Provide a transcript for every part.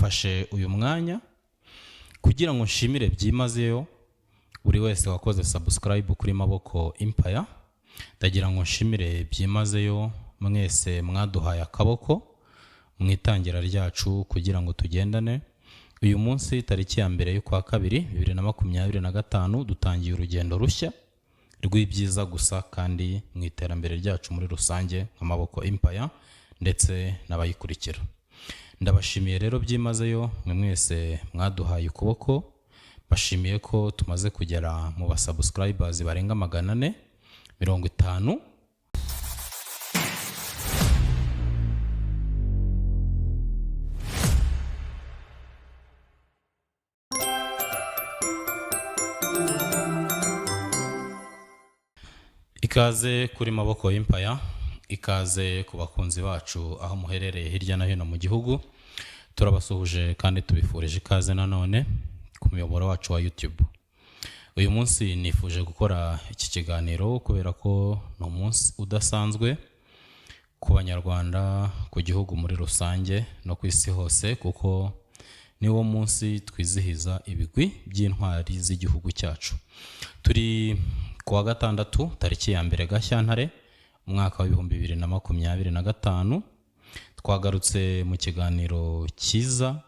mfashe uyu mwanya kugira ngo nshimire byimazeyo buri wese wakoze subscribe kuri Maboko Empire. Ndagira ngo nshimire byimazeyo mwese mwaduhaye akaboko mwitangira ryacu kugira ngo tugendane. Uyu munsi tariki ya mbere y'ukwa kabiri 2025 dutangiye urugendo rushya rw'ibyiza gusa kandi mu iterambere ryacu muri rusange nka Maboko Empire ndetse n'abayikurikira. Ndabashimiye rero byimazeyo mwese mwaduhaye ukuboko. Bashimiye ko tumaze kugera mu basubscribers barenga 450. Ikaze kuri Maboko Empire, ikaze ku bakunzi bacu aho muherereye hirya no hino mu gihugu. Turabasuhuje kandi tubifurije ikaze nanone ku muyoboro wacu wa YouTube. Uyu munsi nifuje gukora iki kiganiro kubera ko ni umunsi udasanzwe ku banyarwanda, ku gihugu muri rusange no ku isi hose, kuko ni wo munsi twizihiza ibigwi by'intwari z'igihugu cyacu. Turi kuwa gatandatu tariki ya mbere Gashyantare umwaka wa 2025. Twagarutse mu kiganiro cyiza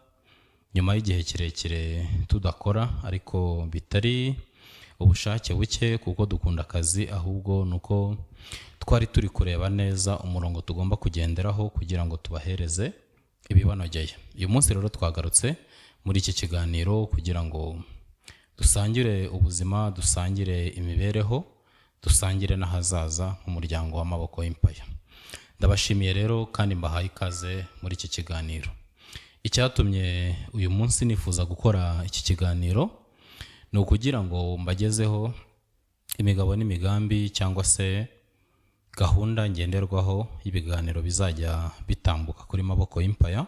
nyuma y'igihe kirekire tudakora, ariko bitari ubushake buke kuko dukunda akazi, ahubwo nuko twari turi kureba neza umurongo tugomba kugenderaho kugira ngo tubahereze ibibanogeye. Uyu munsi rero twagarutse muri iki kiganiro kugira ngo dusangire ubuzima, dusangire imibereho, dusangire n'ahazaza nk'umuryango wa Maboko Empire. Ndabashimiye rero kandi mbahaye ikaze muri iki kiganiro. Icyatumye uyu munsi nifuza gukora iki kiganiro ni ukugira ngo mbagezeho imigabo n'imigambi cyangwa se gahunda ngenderwaho y'ibiganiro bizajya bitambuka kuri Maboko Empire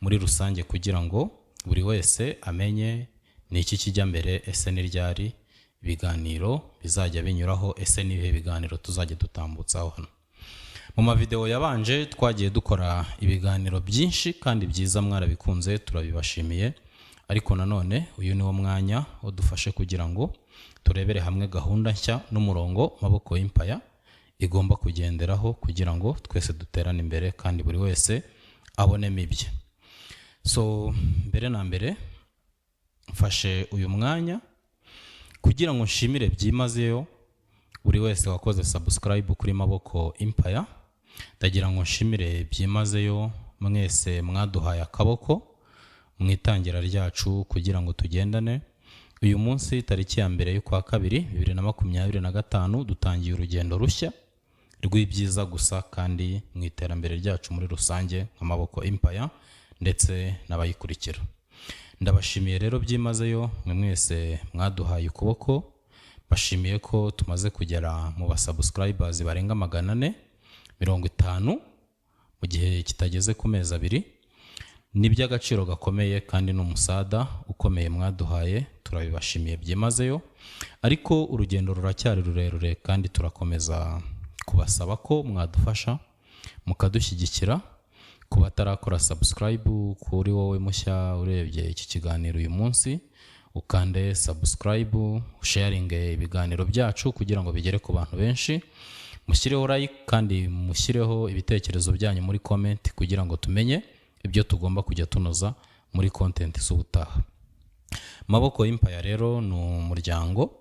muri rusange, kugira ngo buri wese amenye ni iki kijya mbere, ese ni ryari ibiganiro bizajya binyuraho, ese ni ibihe biganiro tuzajya dutambutsaho hano. Mu mavideo yabanje twagiye dukora ibiganiro byinshi kandi byiza, mwarabikunze, turabibashimiye. Ariko nanone uyu ni wo mwanya udufashe kugira ngo turebere hamwe gahunda nshya n'umurongo Maboko Empire igomba kugenderaho kugira ngo twese duterane imbere kandi buri wese abonemo ibye. So mbere na mbere mfashe uyu mwanya kugira ngo nshimire byimazeyo buri wese wakoze subscribe kuri Maboko Empire. Ndagira ngo nshimire byimazeyo mwese mwaduhaye akaboko mwitangira ryacu kugira ngo tugendane. Uyu munsi tariki ya mbere y'ukwa kabiri 2025 dutangiye urugendo rushya rw'ibyiza gusa kandi mu iterambere ryacu muri rusange nka Maboko Empire ndetse n'abayikurikira. Ndabashimiye rero byimazeyo mwese mwaduhaye ukuboko. Bashimiye ko tumaze kugera mu basubscribers barenga 450 mu gihe kitageze ku mezi abiri. Ni by'agaciro gakomeye kandi n'umusada ukomeye mwaduhaye, turabibashimiye byimazeyo. Ariko urugendo ruracyari rurerure kandi turakomeza kubasaba ko mwadufasha mukadushyigikira. Kuba tarakora subscribe kuri wowe mushya urebye iki kiganiro uyu munsi, ukande subscribe, sharing ibiganiro byacu kugira ngo bigere ku bantu benshi. Mushyireho like kandi mushyireho ibitekerezo byanyu muri comment kugira ngo tumenye ibyo tugomba kujya tunoza muri content z'ubutaha. Maboko Empire rero ni umuryango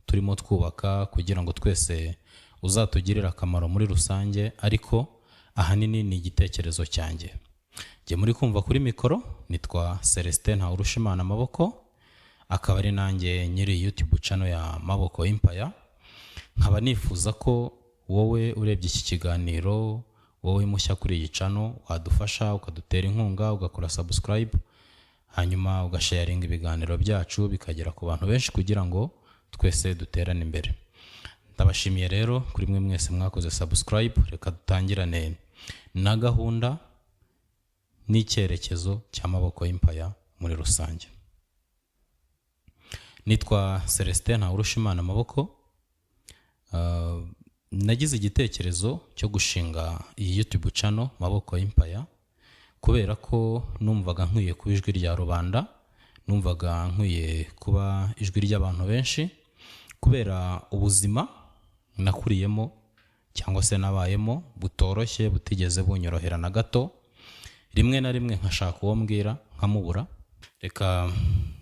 turimo twubaka kugira ngo twese uzatugirira akamaro muri rusange, ariko ahanini ni igitekerezo cyanjye. Ngiye muri kumva kuri mikoro nitwa Celestin Ntawurushimana Maboko, akaba ari nanjye nyiri YouTube channel ya Maboko Empire. Nkaba nifuza ko wowe urebye iki kiganiro, wowe mushya kuri iyi channel, wadufasha ukadutera inkunga, ugakora subscribe, hanyuma ugasharinga ibiganiro byacu bikagera ku bantu benshi kugira ngo twese duterane imbere. Ndabashimiye rero kuri mwe mwese mwakoze subscribe. Reka dutangirane na gahunda n'icyerekezo cya Maboko Empire muri rusange. Nitwa Celestin Ntawurushimana Maboko. Nagize igitekerezo cyo gushinga iyi YouTube channel Maboko Empire kubera ko numvaga nkwiye kuba ijwi rya rubanda, numvaga nkwiye kuba ijwi ry'abantu benshi, kubera ubuzima nakuriyemo cyangwa se nabayemo butoroshye, butigeze bunyorohera na gato. Rimwe na rimwe nkashaka uwo mbwira nkamubura. Reka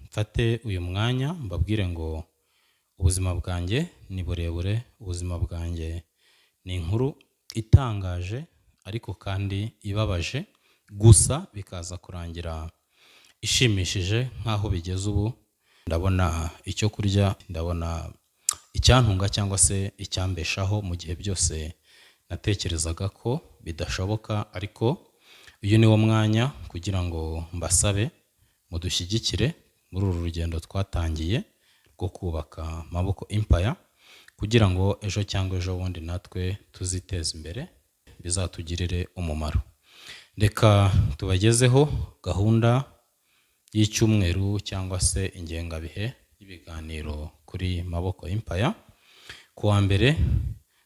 mfate uyu mwanya mbabwire ngo ubuzima bwanjye ni burebure, ubuzima bwanjye ni inkuru itangaje ariko kandi ibabaje, gusa bikaza kurangira ishimishije nk'aho bigeze ubu. Ndabona icyo kurya, ndabona icyantunga cyangwa se icyambeshaho mu gihe byose natekerezaga ko bidashoboka. Ariko uyu ni wo mwanya kugira ngo mbasabe mudushyigikire muri uru rugendo twatangiye rwo kubaka Maboko Empire, kugira ngo ejo cyangwa ejo bundi natwe tuziteze imbere, bizatugirire umumaro. Reka tubagezeho gahunda y'icyumweru cyangwa se ingengabihe y'ibiganiro kuri Maboko Empire. Ku wa mbere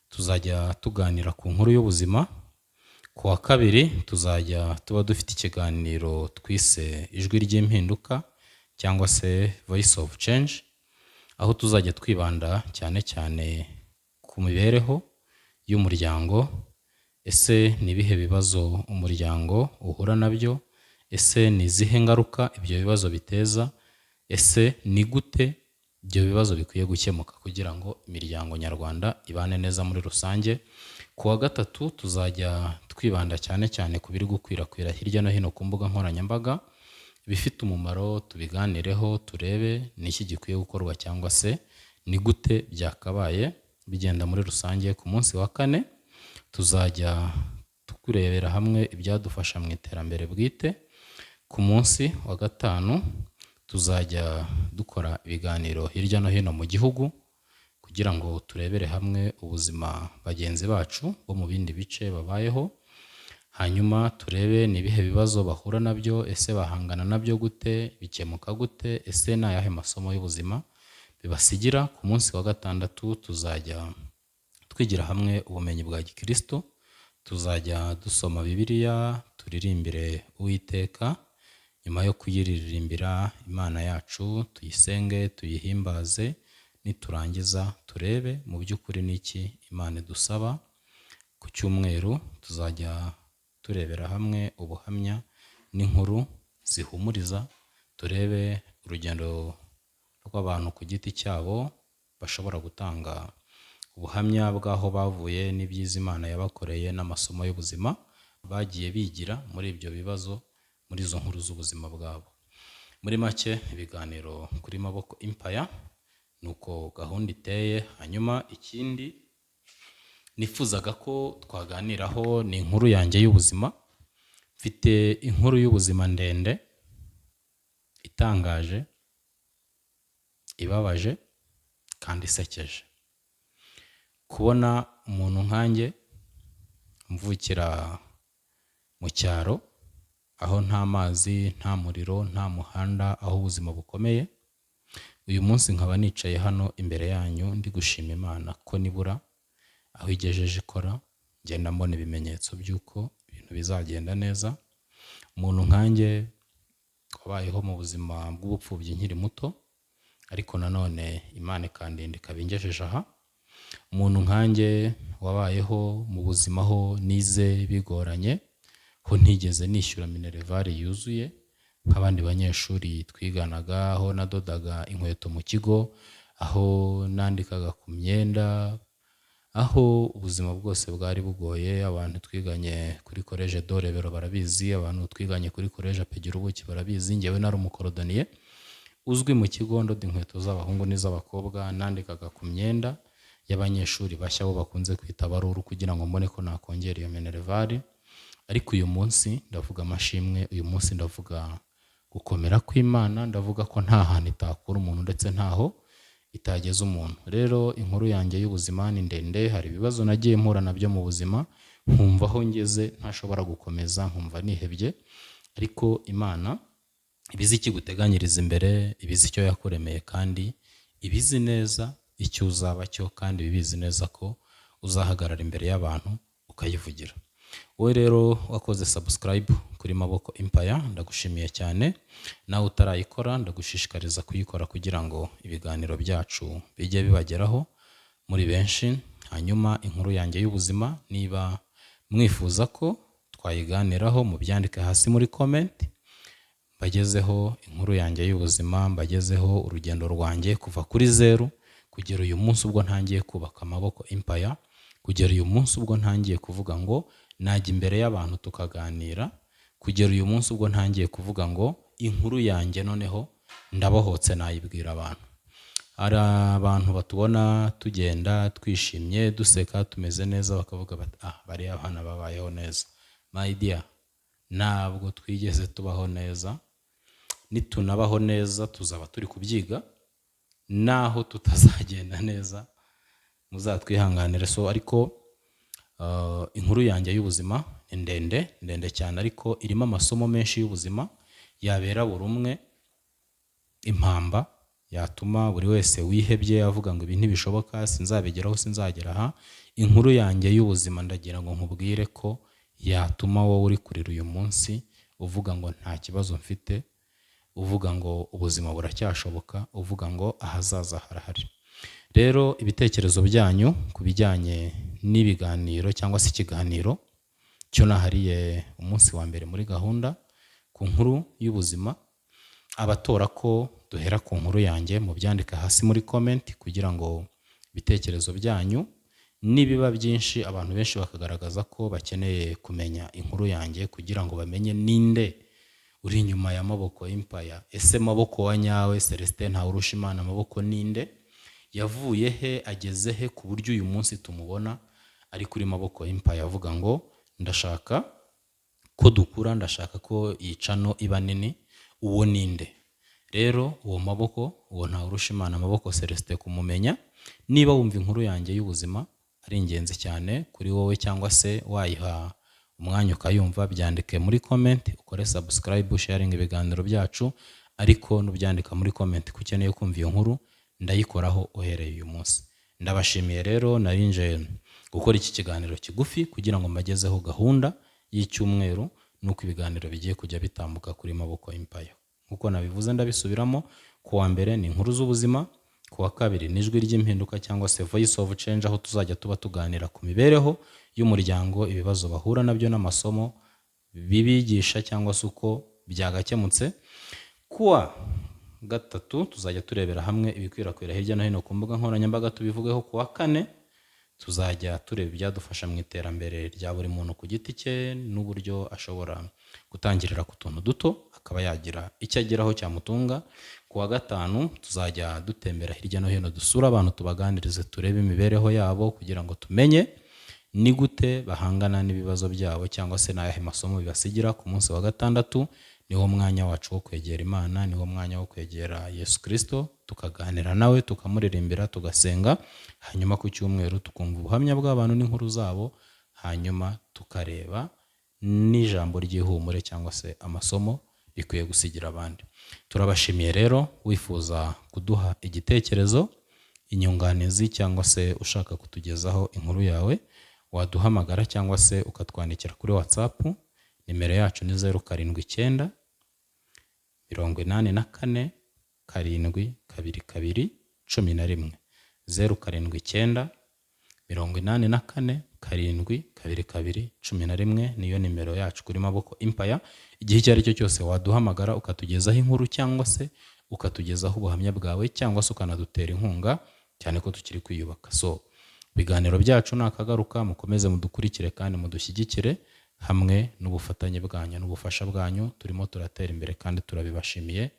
tuzajya tuganira ku nkuru y'ubuzima. Ku wa kabiri tuzajya tuba dufite ikiganiro twise ijwi ry'impinduka cyangwa se Voice of Change, aho tuzajya twibanda cyane cyane ku mibereho y'umuryango. Ese ni ibihe bibazo umuryango uhura nabyo? Ese ni izihe ngaruka ibyo bibazo biteza? Ese ni gute ibyo bibazo bikwiye gukemuka kugira ngo imiryango nyarwanda ibane neza muri rusange? Ku wa gatatu tuzajya twibanda cyane cyane ku biri gukwirakwira hirya no hino ku mbuga nkoranyambaga, bifite umumaro tubiganireho, turebe n'iki gikwiye gukorwa cyangwa se ni gute byakabaye bigenda muri rusange. Ku munsi wa kane tuzajya tukurebera hamwe ibyadufasha mu iterambere bwite. Ku munsi wa gatanu tuzajya dukora ibiganiro hirya no hino mu gihugu kugira ngo turebere hamwe ubuzima bagenzi bacu bo mu bindi bice babayeho, hanyuma turebe ni ibihe bibazo bahura nabyo, ese bahangana nabyo gute, bikemuka gute, ese ni ayahe masomo y'ubuzima bibasigira. Ku munsi wa gatandatu tuzajya twigira hamwe ubumenyi bwa gikristo, tuzajya dusoma Bibiliya, turirimbire Uwiteka. Nyuma yo kuyiririmbira Imana yacu, tuyisenge, tuyihimbaze, niturangiza turebe mu by'ukuri n'iki Imana idusaba. Ku cyumweru tuzajya turebera hamwe ubuhamya n'inkuru zihumuriza, turebe urugendo rw'abantu ku giti cyabo bashobora gutanga ubuhamya bw'aho bavuye n'ibyiza Imana yabakoreye n'amasomo y'ubuzima bagiye bigira muri ibyo bibazo, muri izo nkuru z'ubuzima bwabo. Muri make ibiganiro kuri Maboko Empire nuko gahunda iteye. Hanyuma ikindi nifuzaga ko twaganiraho ni inkuru yanjye y'ubuzima. Mfite inkuru y'ubuzima ndende, itangaje, ibabaje kandi isekeje. Kubona umuntu nkanjye mvukira mu cyaro, aho nta mazi, nta muriro, nta muhanda, aho ubuzima bukomeye, uyu munsi nkaba nicaye hano imbere yanyu ndi gushima Imana ko nibura aho igejeje ikora, ngenda mbona ibimenyetso by'uko ibintu bizagenda neza. Umuntu nkanjye wabayeho mu buzima bw'ubupfubyi nkiri muto, ariko nanone Imana ikandinda ikaba ingejeje aha. Umuntu nkanjye wabayeho mu buzima ho nize bigoranye, ho ntigeze nishyura minervari yuzuye nk'abandi banyeshuri twiganaga, aho nadodaga inkweto mu kigo, aho nandikaga ku myenda, aho ubuzima bwose bwari bugoye. Abantu twiganye kuri College de Rebero barabizi, abantu twiganye kuri College Pegira Ubuki barabizi. Njyewe nari umukorodoniye uzwi mu kigo, ndoda inkweto z'abahungu n'iz'abakobwa, nandikaga ku myenda y'abanyeshuri bashya bo bakunze kwita baruru kugira ngo mbone ko nakongera iyo minervari. Ariko uyu munsi ndavuga amashimwe, uyu munsi ndavuga gukomera kw'Imana, ndavuga ko nta hantu itakura umuntu ndetse ntaho itageza umuntu. Rero inkuru yanjye y'ubuzima ni ndende, hari ibibazo nagiye mpura nabyo mu buzima, nkumva aho ngeze ntashobora gukomeza, nkumva nihebye. Ariko Imana ibizi ikiguteganyiriza imbere, ibizi icyo yakuremeye, kandi ibizi neza icyo uzaba cyo, kandi bibizi neza ko uzahagarara imbere y'abantu ukayivugira. wowe rero wakoze subscribe kuri Maboko Empire ndagushimiye cyane, nawe utarayikora ndagushishikariza kuyikora kugira ngo ibiganiro byacu bijye bibageraho muri benshi. Hanyuma inkuru yanjye y'ubuzima niba mwifuza ko twayiganiraho mubyandike hasi muri comment, mbagezeho inkuru yanjye y'ubuzima, mbagezeho urugendo rwanjye kuva kuri 0 kugera uyu munsi ubwo ntangiye kubaka Maboko Empire, kugera uyu munsi ubwo ntangiye kuvuga ngo najya imbere y'abantu tukaganira, kugera uyu munsi ubwo ntangiye kuvuga ngo inkuru yanjye noneho ndabohotse nayibwira abantu. Hari abantu batubona tugenda twishimye duseka tumeze neza bakavuga bati bari abana babayeho neza. My dear, ntabwo twigeze tubaho neza, nitunabaho neza tuzaba turi kubyiga, naho tutazagenda neza muzatwihanganire. So ariko inkuru yanjye y'ubuzima ni ndende cyane, ariko irimo amasomo menshi y'ubuzima yabera buri umwe impamba, yatuma buri wese wihebye avuga ngo ibi ntibishoboka, sinzabigeraho, sinzagera aha. Inkuru yanjye y'ubuzima ndagira ngo nkubwire ko yatuma wowe uri kurira uyu munsi uvuga ngo nta kibazo mfite, uvuga ngo ubuzima buracyashoboka, uvuga ngo ahazaza harahari. Rero ibitekerezo byanyu ku bijyanye n'ibiganiro cyangwa se ikiganiro cyo nahariye umunsi wa mbere muri gahunda ku nkuru y'ubuzima, abatora ko duhera ku nkuru yanjye mu byandika hasi muri comment, kugira ngo ibitekerezo byanyu nibiba byinshi abantu benshi bakagaragaza ko bakeneye kumenya inkuru yanjye kugira ngo bamenye ninde uri inyuma ya Maboko Empire. Ese Maboko wa nyawe Celestin Ntawurushimana Maboko ninde? Yavuye he ageze he ku buryo uyu munsi tumubona ari kuri Maboko Empire avuga ngo ndashaka ko dukura, ndashaka ko yicano iba nini? Uwo ninde? Rero uwo Maboko, uwo Ntawurushimana Maboko Celestin kumumenya, niba wumva inkuru yanjye y'ubuzima ari ingenzi cyane kuri wowe cyangwa se wayiha umwanya ukayumva, byandike muri comment, ukore subscribe, sharing ibiganiro byacu, ariko nubyandika muri comment kukeneye kumva iyo nkuru ndayikoraho uhereye uyu munsi. Ndabashimiye rero, narinje gukora iki kiganiro kigufi kugira ngo mbagezeho gahunda y'icyumweru nuko ibiganiro bigiye kujya bitambuka kuri Maboko Empire. Nkuko nabivuze ndabisubiramo, ku wa mbere ni inkuru z'ubuzima, ku wa kabiri ni ijwi ry'impinduka cyangwa se Voice of Change, aho tuzajya tuba tuganira ku mibereho y'umuryango, ibibazo bahura nabyo n'amasomo bibigisha cyangwa se uko byagakemutse. Kuwa gatatu tuzajya turebera hamwe ibikwirakwira hirya no hino ku mbuga nkoranyambaga tubivugeho. Ku wa kane tuzajya tureba ibyadufasha mu iterambere rya buri muntu ku giti cye n'uburyo ashobora gutangirira ku tuntu duto akaba yagira icyo ageraho cyamutunga. Ku wa gatanu tuzajya dutembera hirya no hino dusura abantu tubaganirize, turebe imibereho yabo kugira ngo tumenye ni gute bahangana n'ibibazo byabo cyangwa se n'ayahe masomo bibasigira. Ku munsi wa gatandatu niwo mwanya wacu wo kwegera Imana, niwo mwanya wo kwegera Yesu Kristo, tukaganira nawe, tukamuririmbira, tugasenga. Hanyuma ku cyumweru tukumva ubuhamya bw'abantu n'inkuru zabo, hanyuma tukareba n'ijambo ry'ihumure cyangwa se amasomo bikwiye gusigira abandi. Turabashimiye rero, wifuza kuduha igitekerezo, inyunganizi cyangwa se ushaka kutugezaho inkuru yawe, waduhamagara cyangwa se ukatwandikira kuri WhatsApp. Nimero yacu ni 079 84 722 11 079 84 722 11 niyo nimero yacu kuri Maboko Empire. Igihe icyo ari cyo cyose waduhamagara ukatugezaho inkuru cyangwa se ukatugezaho ubuhamya bwawe cyangwa se ukanadutera inkunga, cyane ko tukiri kwiyubaka. So ibiganiro byacu nakagaruka, mukomeze mudukurikire kandi mudushyigikire, hamwe n'ubufatanye bwanyu n'ubufasha bwanyu turimo turatera imbere kandi turabibashimiye.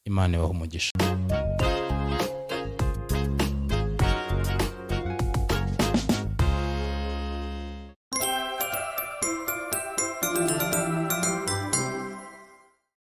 Imana ibahe umugisha.